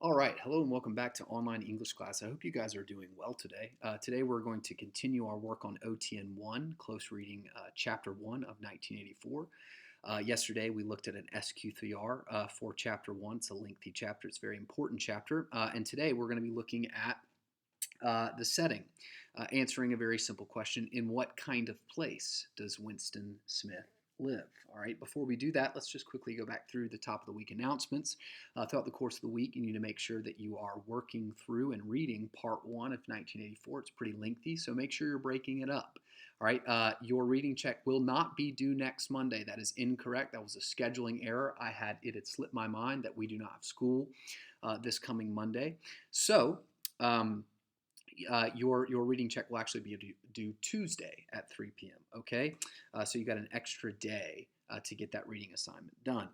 All right, hello and welcome back to online English class. I hope you guys are doing well today. Today we're going to continue our work on OTN 1, close reading Chapter 1 of 1984. Yesterday we looked at an SQ3R for Chapter 1. It's a lengthy chapter, it's a very important chapter. And today we're going to be looking at the setting, answering a very simple question. In what kind of place does Winston Smith live? All right, before we do that, let's just quickly go back through the top of the week announcements. Throughout the course of the week, you need to make sure that you are working through and reading part 1 of 1984. It's pretty lengthy, so make sure you're breaking it up. All right, your reading check will not be due next Monday. That is incorrect. That was a scheduling error. It had slipped my mind that we do not have school this coming Monday. So, your reading check will actually be due Tuesday at 3 p.m. Okay, so you got an extra day to get that reading assignment done.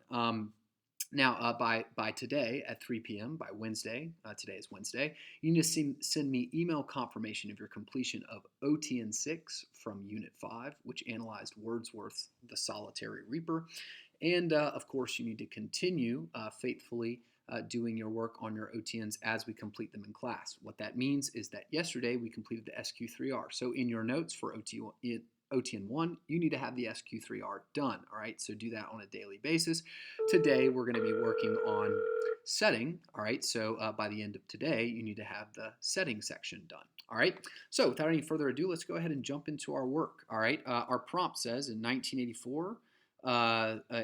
Now, by today at 3 p.m., by Wednesday, today is Wednesday, you need to send me email confirmation of your completion of OTN 6 from Unit 5, which analyzed Wordsworth's The Solitary Reaper. And, of course, you need to continue faithfully doing your work on your OTNs as we complete them in class. What that means is that yesterday we completed the SQ3R. So in your notes for OTN 1, you need to have the SQ3R done, all right? So do that on a daily basis. Today, we're going to be working on setting, all right? So by the end of today, you need to have the setting section done, all right? So without any further ado, let's go ahead and jump into our work, all right? Our prompt says in 1984,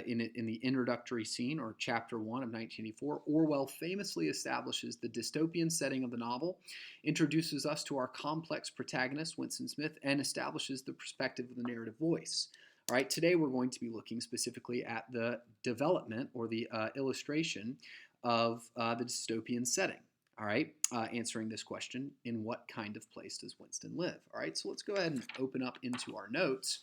in the introductory scene, or Chapter 1 of 1984, Orwell famously establishes the dystopian setting of the novel, introduces us to our complex protagonist, Winston Smith, and establishes the perspective of the narrative voice. All right, today we're going to be looking specifically at the development or the illustration of the dystopian setting. All right, answering this question, in what kind of place does Winston live? All right, so let's go ahead and open up into our notes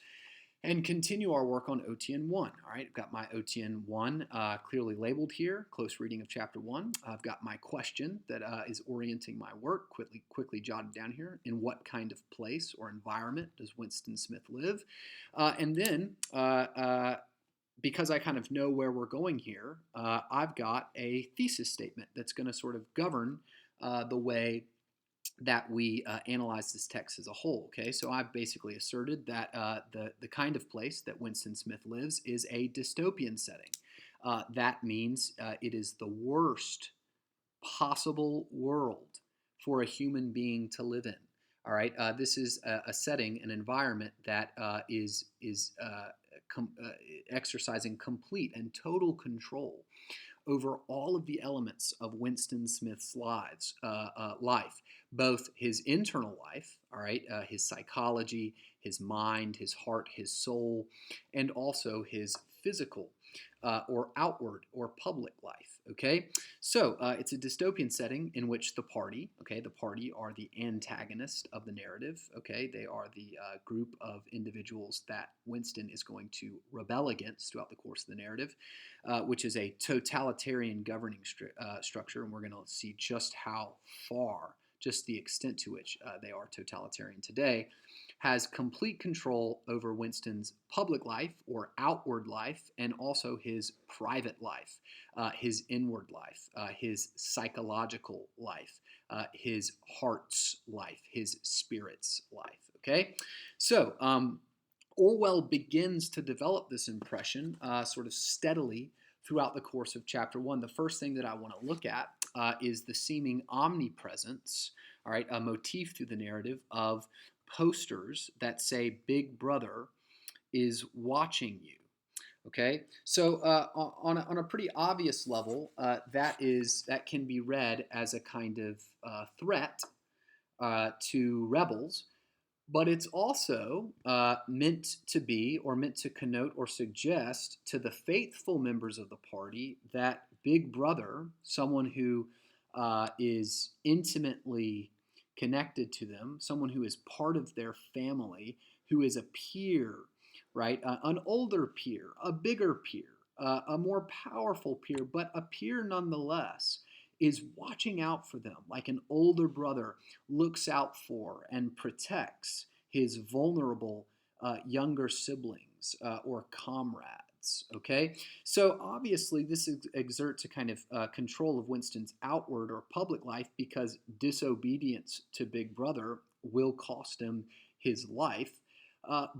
and continue our work on OTN 1. All right, I've got my OTN 1 clearly labeled here, close reading of Chapter 1. I've got my question that is orienting my work, quickly jotted down here. In what kind of place or environment does Winston Smith live? And then, because I kind of know where we're going here, I've got a thesis statement that's going to sort of govern the way that we analyze this text as a whole. Okay, so I've basically asserted that the kind of place that Winston Smith lives is a dystopian setting. That means it is the worst possible world for a human being to live in. All right, this is a setting, an environment that is exercising complete and total control over all of the elements of Winston Smith's life, both his internal life, all right, his psychology, his mind, his heart, his soul, and also his physical or outward or public life, okay? So it's a dystopian setting in which the party are the antagonist of the narrative, okay? They are the group of individuals that Winston is going to rebel against throughout the course of the narrative, which is a totalitarian governing structure, and we're going to see just how far, just the extent to which they are totalitarian today, has complete control over Winston's public life or outward life, and also his private life, his inward life, his psychological life, his heart's life, his spirit's life. Okay, so Orwell begins to develop this impression sort of steadily throughout the course of Chapter 1. The first thing that I want to look at is the seeming omnipresence, all right, a motif through the narrative of posters that say Big Brother is watching you. Okay, so on a pretty obvious level, that can be read as a kind of threat to rebels, but it's also meant to be, or meant to connote or suggest to the faithful members of the party that Big Brother, someone who is intimately connected to them, someone who is part of their family, who is a peer, right? An older peer, a bigger peer, a more powerful peer, but a peer nonetheless, is watching out for them like an older brother looks out for and protects his vulnerable younger siblings or comrades. rights. Okay, so obviously this exerts a kind of control of Winston's outward or public life, because disobedience to Big Brother will cost him his life.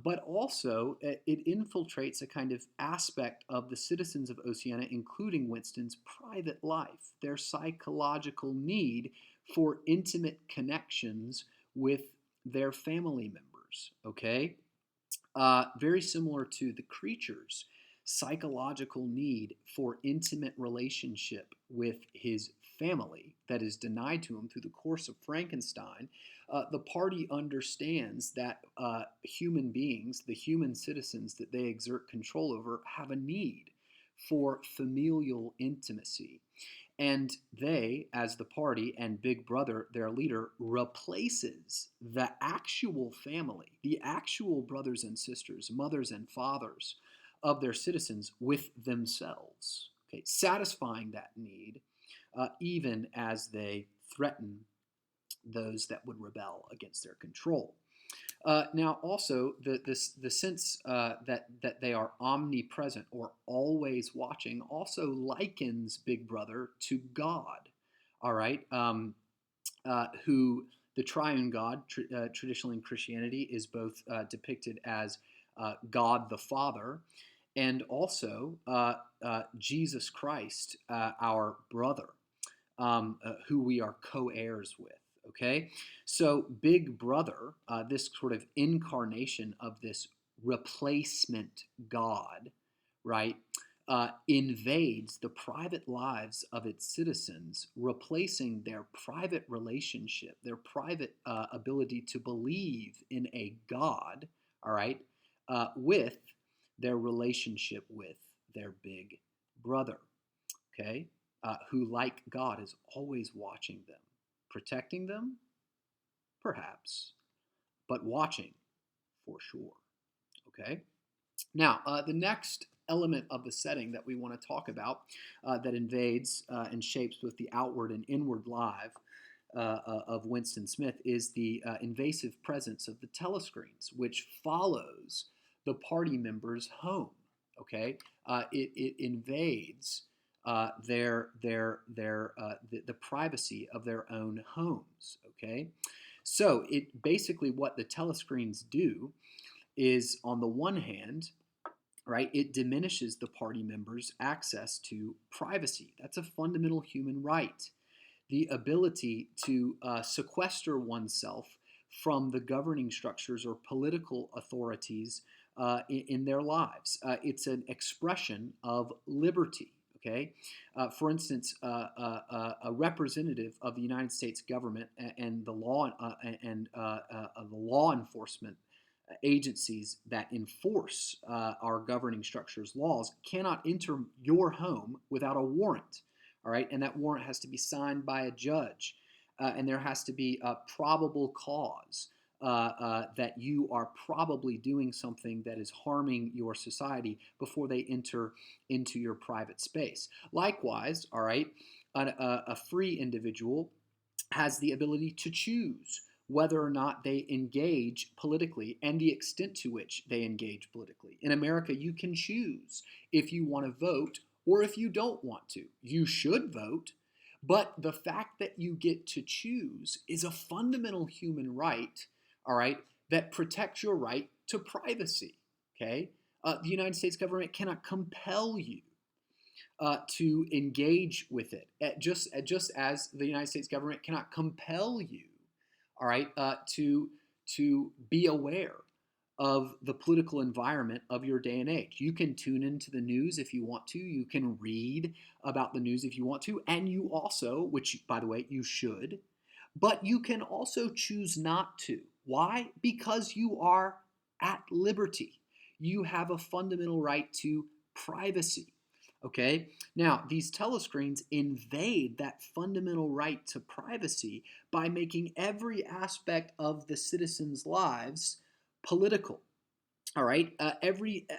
But also, it infiltrates a kind of aspect of the citizens of Oceania, including Winston's private life, their psychological need for intimate connections with their family members. Okay, very similar to the creature's psychological need for intimate relationship with his family that is denied to him through the course of Frankenstein. The party understands that human beings, the human citizens that they exert control over, have a need for familial intimacy. And they, as the party, and Big Brother, their leader, replaces the actual family, the actual brothers and sisters, mothers and fathers of their citizens with themselves, okay, satisfying that need, even as they threaten those that would rebel against their control. Now, also, the sense that they are omnipresent or always watching also likens Big Brother to God. All right, who the triune God traditionally in Christianity is both depicted as God the Father, and also Jesus Christ, our brother, who we are co-heirs with. Okay, so Big Brother, this sort of incarnation of this replacement God, right, invades the private lives of its citizens, replacing their private relationship, their private ability to believe in a God, all right, with their relationship with their big brother, okay, who, like God, is always watching them. Protecting them? Perhaps, but watching for sure. Okay? Now, the next element of the setting that we want to talk about that invades and shapes both the outward and inward life of Winston Smith is the invasive presence of the telescreens, which follows the party members home. Okay? It invades the privacy of their own homes. Okay, so it basically, what the telescreens do is, on the one hand, right, it diminishes the party members' access to privacy. That's a fundamental human right. The ability to sequester oneself from the governing structures or political authorities in their lives. It's an expression of liberty. Okay, for instance, a representative of the United States government and the law the law enforcement agencies that enforce our governing structures laws cannot enter your home without a warrant. All right, and that warrant has to be signed by a judge, and there has to be a probable cause that you are probably doing something that is harming your society before they enter into your private space. Likewise, all right, a free individual has the ability to choose whether or not they engage politically and the extent to which they engage politically. In America, you can choose if you want to vote or if you don't want to. You should vote, but the fact that you get to choose is a fundamental human right, all right, that protects your right to privacy, okay? The United States government cannot compel you to engage with it, just as the United States government cannot compel you, all right, to be aware of the political environment of your day and age. You can tune into the news if you want to. You can read about the news if you want to. And you also, which, by the way, you should, but you can also choose not to. Why? Because you are at liberty. You have a fundamental right to privacy. Okay? Now, these telescreens invade that fundamental right to privacy by making every aspect of the citizens' lives political. All right,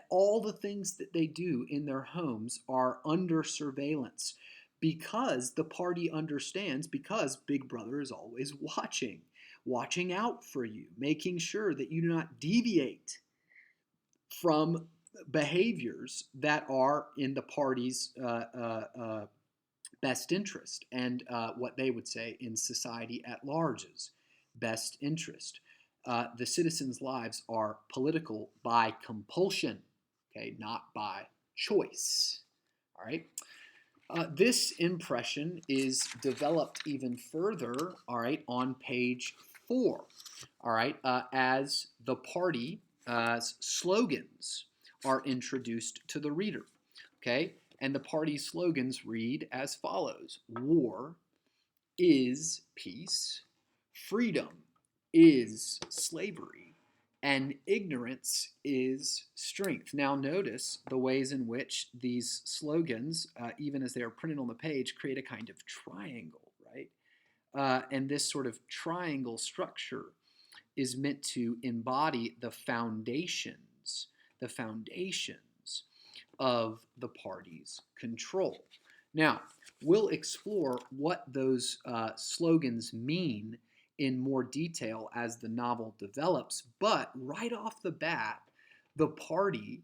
all the things that they do in their homes are under surveillance because the party understands, because Big Brother is always watching out for you, making sure that you do not deviate from behaviors that are in the party's best interest and what they would say in society at large's best interest. The citizens' lives are political by compulsion, okay, not by choice. All right. This impression is developed even further, all right, on page 4, all right, as the party's slogans are introduced to the reader, okay? And the party's slogans read as follows: war is peace, freedom is slavery, and ignorance is strength. Now notice the ways in which these slogans, even as they are printed on the page, create a kind of triangle, right? And this sort of triangle structure is meant to embody the foundations of the party's control. Now, we'll explore what those slogans mean in more detail as the novel develops, but right off the bat, the party,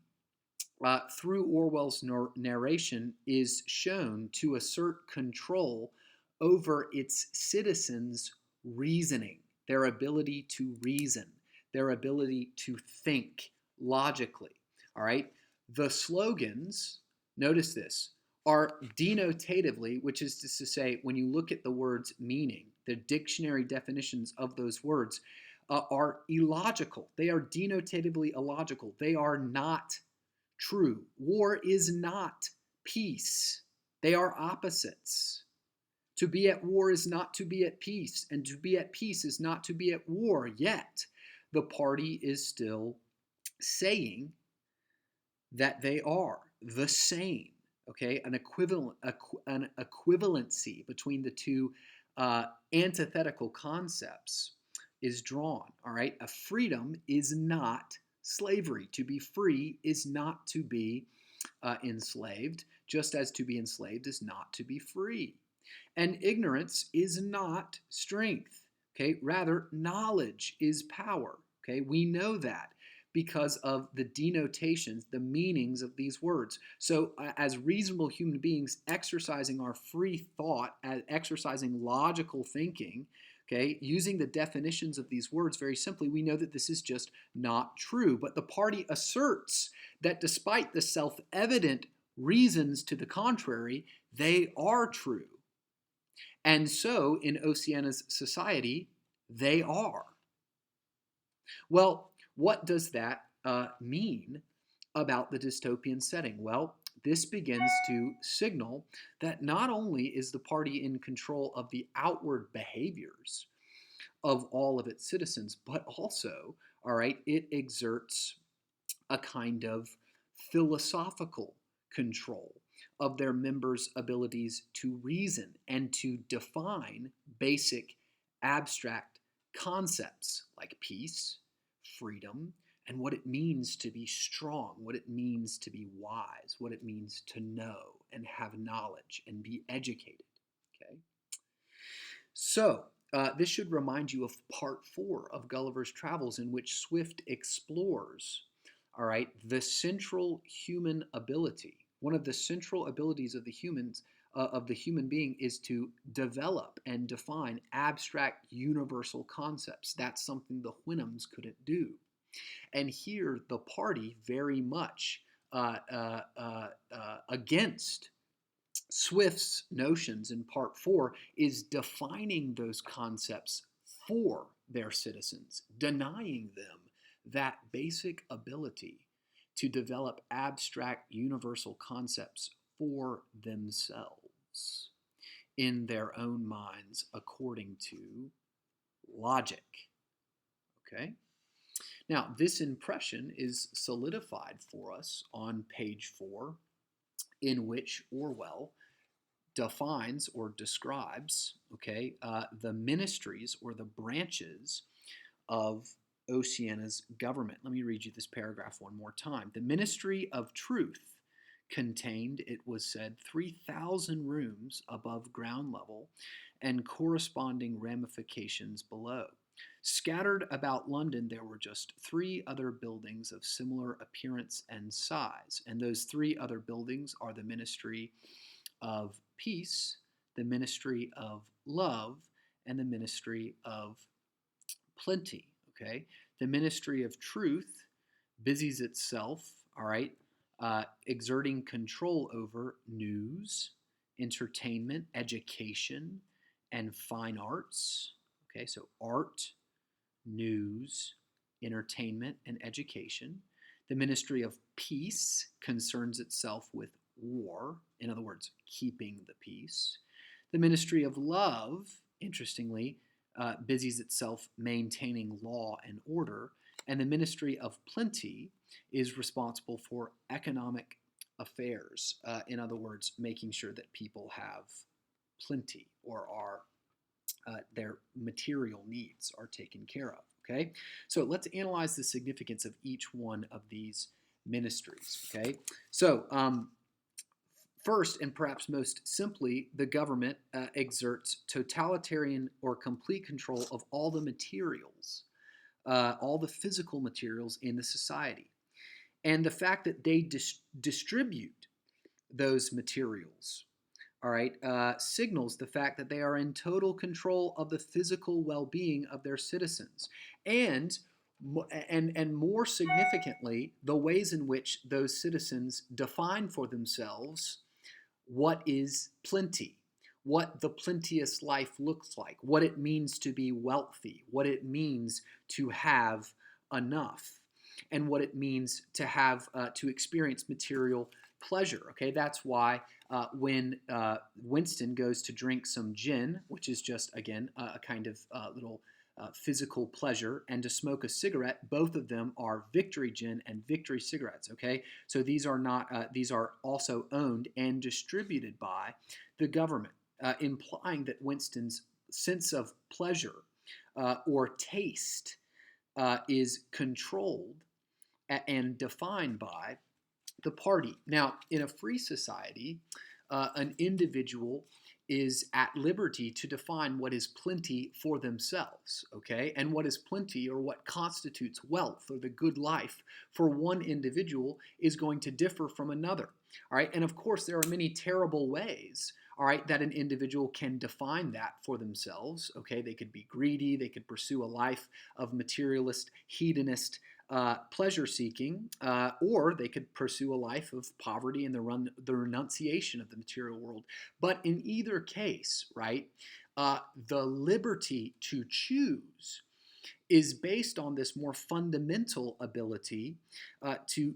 through Orwell's narration, is shown to assert control over its citizens' reasoning, their ability to reason, their ability to think logically. All right? The slogans, notice this, are denotatively, which is to say, when you look at the word's meaning, the dictionary definitions of those words are illogical. They are denotatively illogical. They are not true. War is not peace. They are opposites. To be at war is not to be at peace, and to be at peace is not to be at war. Yet, the party is still saying that they are the same. Okay, an equivalency between the two antithetical concepts is drawn. All right, a freedom is not slavery. To be free is not to be enslaved, just as to be enslaved is not to be free. And ignorance is not strength. Okay, rather, knowledge is power. Okay, we know that because of the denotations, the meanings of these words. So as reasonable human beings exercising our free thought, exercising logical thinking, okay, using the definitions of these words very simply, we know that this is just not true. But the party asserts that despite the self-evident reasons to the contrary, they are true. And so in Oceana's society, they are. Well, what does that mean about the dystopian setting? Well, this begins to signal that not only is the party in control of the outward behaviors of all of its citizens, but also, all right, it exerts a kind of philosophical control of their members' abilities to reason and to define basic abstract concepts like peace, freedom, and what it means to be strong, what it means to be wise, what it means to know and have knowledge and be educated. Okay? So, this should remind you of part 4 of Gulliver's Travels, in which Swift explores, all right, the central human ability. One of the central abilities of the human being is to develop and define abstract universal concepts. That's something the Houyhnhnms couldn't do. And here the party, very much against Swift's notions in part 4, is defining those concepts for their citizens, denying them that basic ability to develop abstract universal concepts for themselves in their own minds according to logic. Okay? Now, this impression is solidified for us on page 4, in which Orwell defines or describes, okay, the ministries or the branches of Oceana's government. Let me read you this paragraph one more time. The Ministry of Truth contained, it was said, 3,000 rooms above ground level and corresponding ramifications below. Scattered about London, there were just 3 other buildings of similar appearance and size. And those 3 other buildings are the Ministry of Peace, the Ministry of Love, and the Ministry of Plenty. Okay? The Ministry of Truth busies itself, all right, exerting control over news, entertainment, education, and fine arts. Okay, so art, news, entertainment, and education. The Ministry of Peace concerns itself with war, in other words, keeping the peace. The Ministry of Love, interestingly, busies itself maintaining law and order. And the Ministry of Plenty is responsible for economic affairs, in other words, making sure that people have plenty or are their material needs are taken care of. Okay, so let's analyze the significance of each one of these ministries. Okay, so first and perhaps most simply, the government exerts totalitarian or complete control of all the materials, all the physical materials in the society. And the fact that they distribute those materials, all right, signals the fact that they are in total control of the physical well-being of their citizens, and more significantly, the ways in which those citizens define for themselves what is plenty, what the plenteous life looks like, what it means to be wealthy, what it means to have enough, and what it means to have to experience material pleasure. Okay, that's why when Winston goes to drink some gin, which is just again a kind of little physical pleasure, and to smoke a cigarette, both of them are Victory Gin and Victory cigarettes. Okay, so these are not these are also owned and distributed by the government, implying that Winston's sense of pleasure or taste is controlled and defined by the party. Now, in a free society, an individual is at liberty to define what is plenty for themselves, okay? And what is plenty or what constitutes wealth or the good life for one individual is going to differ from another, all right? And of course, there are many terrible ways, all right, that an individual can define that for themselves, okay? They could be greedy, they could pursue a life of materialist, hedonist, pleasure seeking, or they could pursue a life of poverty and the renunciation of the material world. But in either case, right, the liberty to choose is based on this more fundamental ability to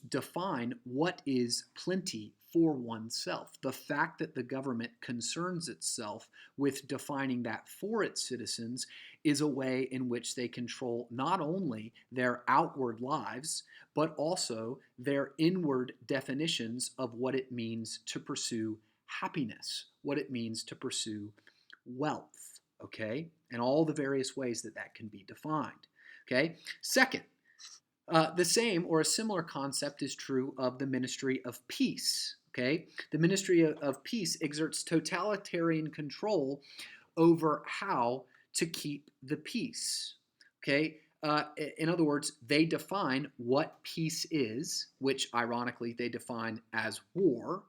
define what is plenty for oneself. The fact that the government concerns itself with defining that for its citizens is a way in which they control not only their outward lives, but also their inward definitions of what it means to pursue happiness, what it means to pursue wealth, okay? And all the various ways that that can be defined, okay? Second, the same or a similar concept is true of the ministry of peace, okay? The ministry of peace exerts totalitarian control over how to keep the peace, okay? In other words, they define what peace is, which ironically they define as war.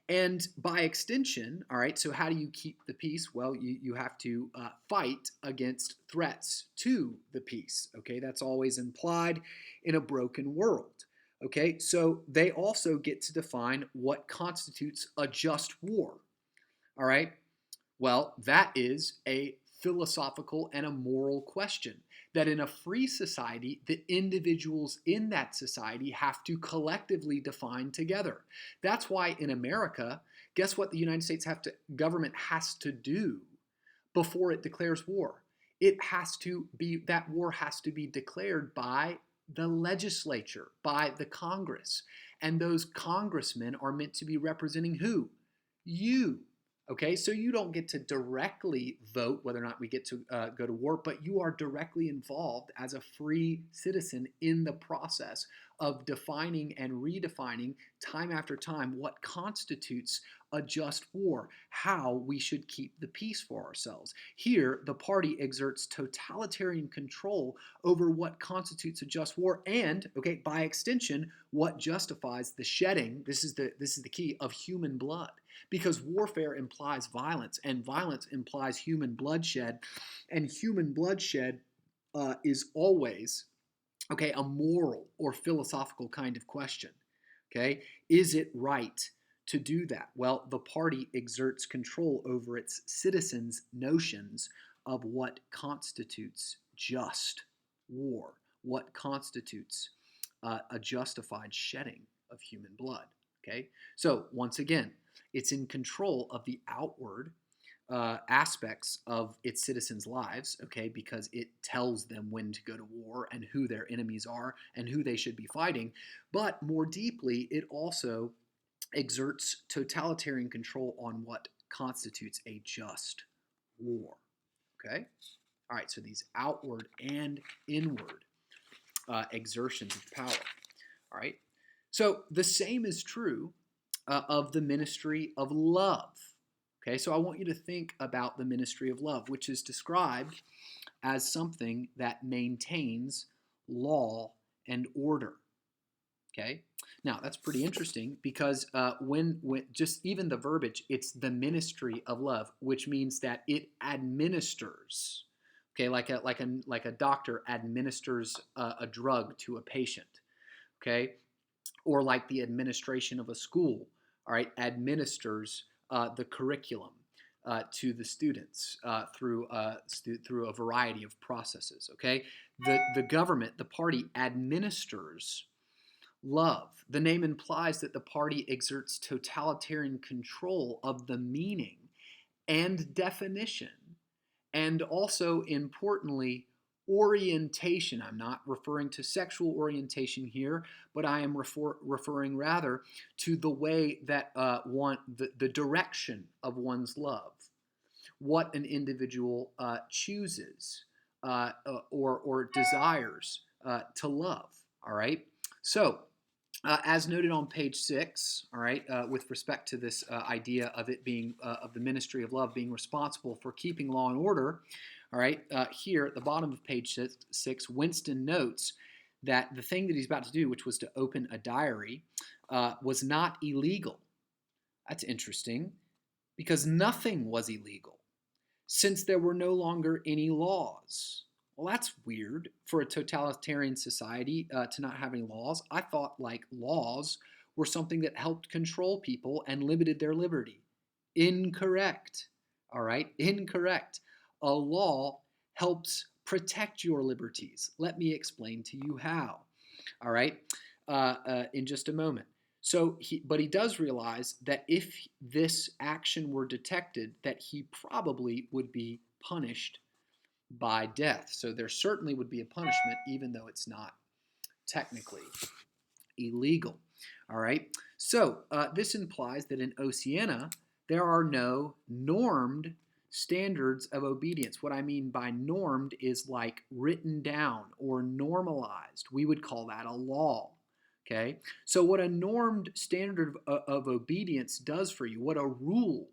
And by extension, all right, so how do you keep the peace? Well, you have to fight against threats to the peace, okay? That's always implied in a broken world, okay? So they also get to define what constitutes a just war, all right? Well, that is a philosophical and a moral question that in a free society, the individuals in that society have to collectively define together. That's why in America, guess what the United States government has to do before it declares war? It has to be, that war has to be declared by the legislature, by the Congress. And those congressmen are meant to be representing who? You. Okay, so you don't get to directly vote whether or not we get to go to war, but you are directly involved as a free citizen in the process of defining and redefining time after time what constitutes a just war, how we should keep the peace for ourselves. Here, the party exerts totalitarian control over what constitutes a just war and, okay, by extension, what justifies the shedding, this is the key, of human blood. Because warfare implies violence, and violence implies human bloodshed, and human bloodshed is always, okay, a moral or philosophical kind of question. Okay, is it right to do that? Well, the party exerts control over its citizens' notions of what constitutes just war, what constitutes a justified shedding of human blood. Okay, so once again, it's in control of the outward aspects of its citizens' lives, okay, because it tells them when to go to war and who their enemies are and who they should be fighting. But more deeply, it also exerts totalitarian control on what constitutes a just war, okay? All right, so these outward and inward exertions of power, all right? So the same is true of the ministry of love. Okay, so I want you to think about the ministry of love, which is described as something that maintains law and order. Okay, now that's pretty interesting because when just even the verbiage, it's the ministry of love, which means that it administers. Okay, like a doctor administers a drug to a patient. Okay, or like the administration of a school. All right, administers the curriculum to the students through a variety of processes. Okay, the government, the party administers love. The name implies that the party exerts totalitarian control of the meaning and definition, and also importantly, orientation. I'm not referring to sexual orientation here, but I am referring rather to the way that the direction of one's love, what an individual chooses or desires to love. All right. So, as noted on page 6, all right, with respect to this idea of it being of the ministry of love being responsible for keeping law and order. All right, here at the bottom of page 6, Winston notes that the thing that he's about to do, which was to open a diary, was not illegal. That's interesting, because nothing was illegal, since there were no longer any laws. Well, that's weird for a totalitarian society to not have any laws. I thought like laws were something that helped control people and limited their liberty. Incorrect. All right, incorrect. A law helps protect your liberties. Let me explain to you how. All right, in just a moment. So, but he does realize that if this action were detected, that he probably would be punished by death. So there certainly would be a punishment, even though it's not technically illegal. All right. So this implies that in Oceania, there are no normed standards of obedience. What I mean by normed is like written down or normalized. We would call that a law. Okay. So what a normed standard of obedience does for you, what a rule,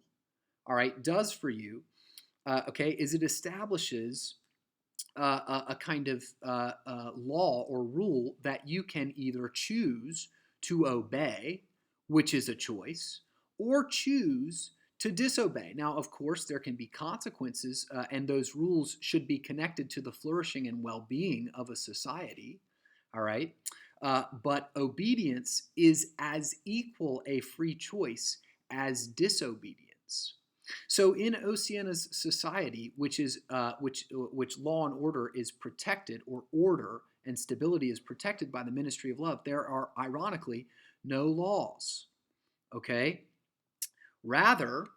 all right, does for you, okay, is it establishes a kind of law or rule that you can either choose to obey, which is a choice, or choose to disobey. Now, of course, there can be consequences, and those rules should be connected to the flourishing and well-being of a society, all right? But obedience is as equal a free choice as disobedience. So in Oceania's society, which law and order is protected, or order and stability is protected by the ministry of love, there are ironically no laws. Okay? Rather,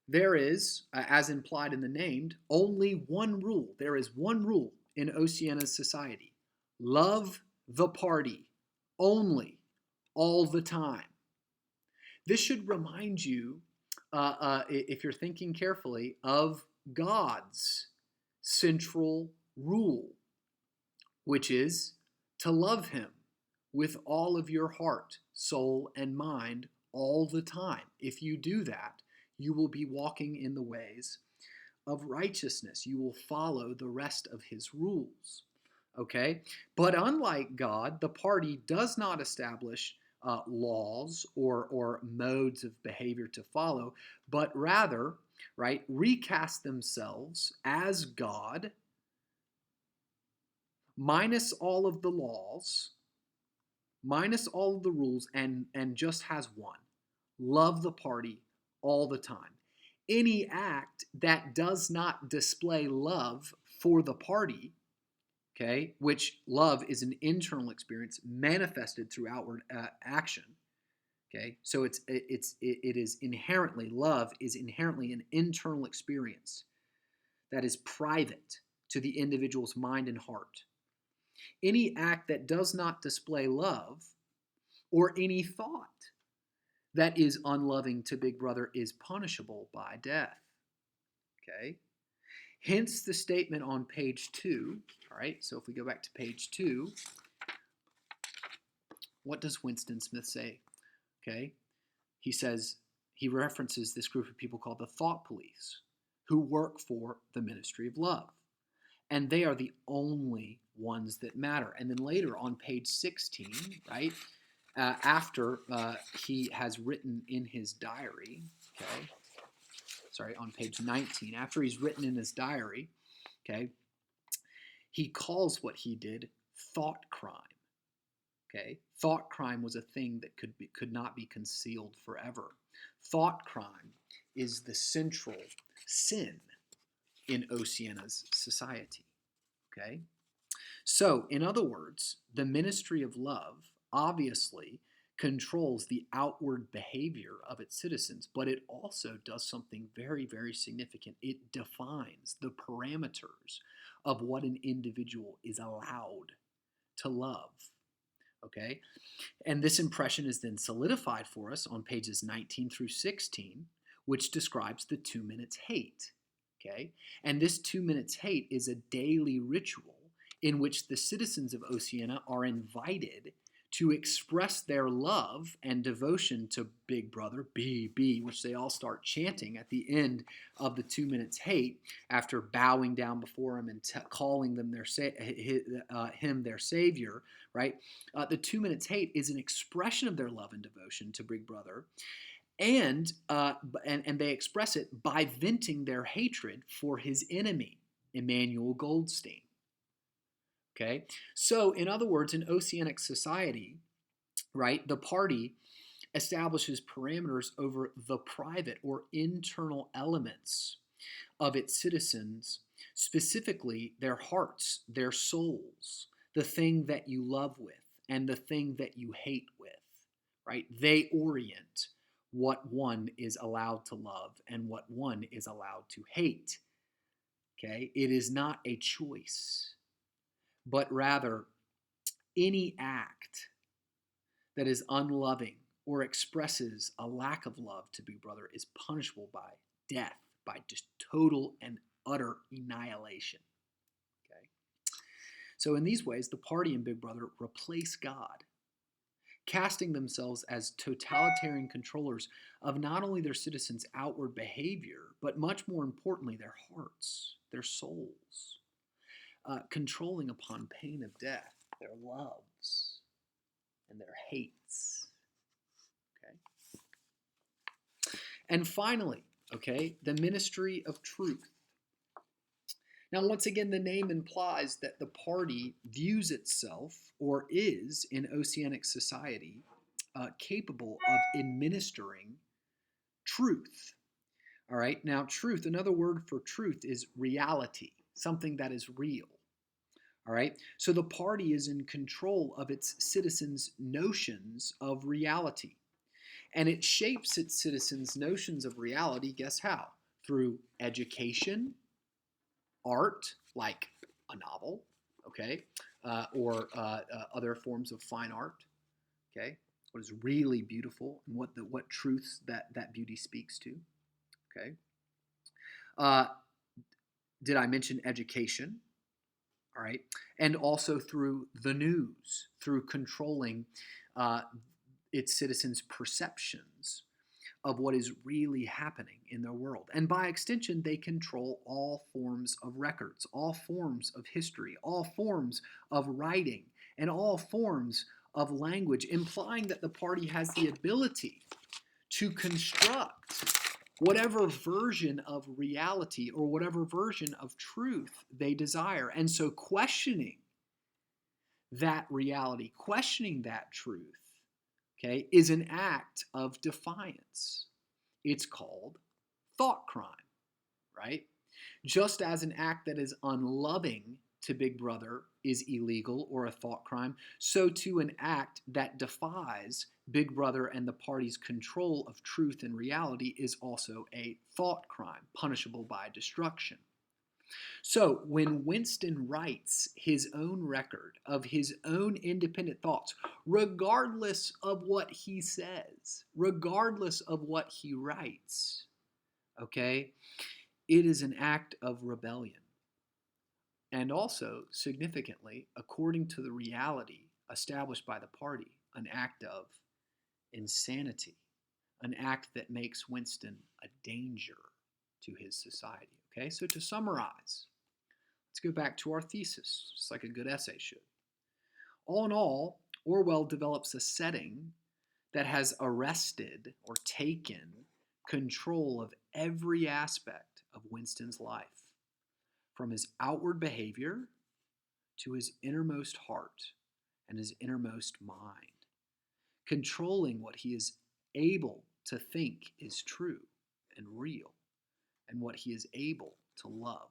there is, as implied in the named, only one rule. There is one rule in Oceania's society. Love the party only, all the time. This should remind you, if you're thinking carefully, of God's central rule, which is to love Him with all of your heart, soul, and mind all the time. If you do that, you will be walking in the ways of righteousness. You will follow the rest of his rules. Okay? But unlike God, the party does not establish laws or modes of behavior to follow, but rather, right, recast themselves as God, minus all of the laws, minus all of the rules, and just has one: love the party all the time. Any act that does not display love for the party, okay, which love is an internal experience manifested through outward action, okay, so it is inherently, love is inherently an internal experience that is private to the individual's mind and heart. Any act that does not display love, or any thought that is unloving to Big Brother, is punishable by death. Okay? Hence the statement on page 2. All right, so if we go back to page 2, what does Winston Smith say? Okay? He says, he references this group of people called the thought police, who work for the ministry of love. And they are the only ones that matter. And then later on page 16, right, after he has written in his diary, okay, sorry, on page 19, after he's written in his diary, okay, he calls what he did thought crime. Okay, thought crime was a thing that could not be concealed forever. Thought crime is the central sin in Oceana's society. Okay, so in other words, the ministry of love obviously controls the outward behavior of its citizens, but it also does something very, very significant. It defines the parameters of what an individual is allowed to love. Okay, and this impression is then solidified for us on pages 19 through 16, which describes the 2 minutes hate. Okay, and this 2 minutes hate is a daily ritual in which the citizens of Oceana are invited to express their love and devotion to Big Brother, BB, which they all start chanting at the end of the 2 minutes hate, after bowing down before him and calling them him their savior, right? The 2 minutes hate is an expression of their love and devotion to Big Brother, and they express it by venting their hatred for his enemy, Emmanuel Goldstein. Okay, so in other words, in Oceanic society, right, the party establishes parameters over the private or internal elements of its citizens, specifically their hearts, their souls, the thing that you love with and the thing that you hate with, right? They orient what one is allowed to love and what one is allowed to hate. Okay, it is not a choice, but rather any act that is unloving or expresses a lack of love to Big Brother is punishable by death, by just total and utter annihilation. Okay? So in these ways, the party and Big Brother replace God, casting themselves as totalitarian controllers of not only their citizens' outward behavior, but much more importantly, their hearts, their souls. Controlling upon pain of death their loves and their hates. Okay. And finally, okay, the ministry of truth. Now, once again, the name implies that the party views itself, or is in Oceanic society, capable of administering truth. All right. Now, truth, another word for truth is reality, something that is real. All right, so the party is in control of its citizens' notions of reality. And it shapes its citizens' notions of reality, guess how? Through education, art, like a novel, okay, or other forms of fine art, okay, what is really beautiful and what truths that beauty speaks to, okay. Did I mention education? All right, and also through the news, through controlling its citizens' perceptions of what is really happening in their world. And by extension, they control all forms of records, all forms of history, all forms of writing, and all forms of language, implying that the party has the ability to construct whatever version of reality or whatever version of truth they desire. And so questioning that reality, questioning that truth, okay, is an act of defiance. It's called thought crime, right? Just as an act that is unloving to Big Brother is illegal or a thought crime, so too an act that defies Big Brother and the party's control of truth and reality is also a thought crime, punishable by destruction. So when Winston writes his own record of his own independent thoughts, regardless of what he says, regardless of what he writes, okay, it is an act of rebellion. And also, significantly, according to the reality established by the party, an act of insanity, an act that makes Winston a danger to his society. Okay, so to summarize, let's go back to our thesis, just like a good essay should. All in all, Orwell develops a setting that has arrested or taken control of every aspect of Winston's life, from his outward behavior to his innermost heart and his innermost mind, controlling what he is able to think is true and real, and what he is able to love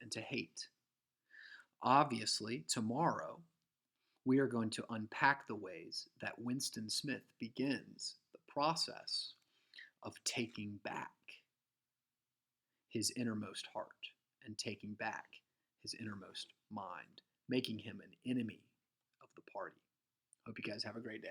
and to hate. Obviously, tomorrow, we are going to unpack the ways that Winston Smith begins the process of taking back his innermost heart and taking back his innermost mind, making him an enemy of the party. Hope you guys have a great day.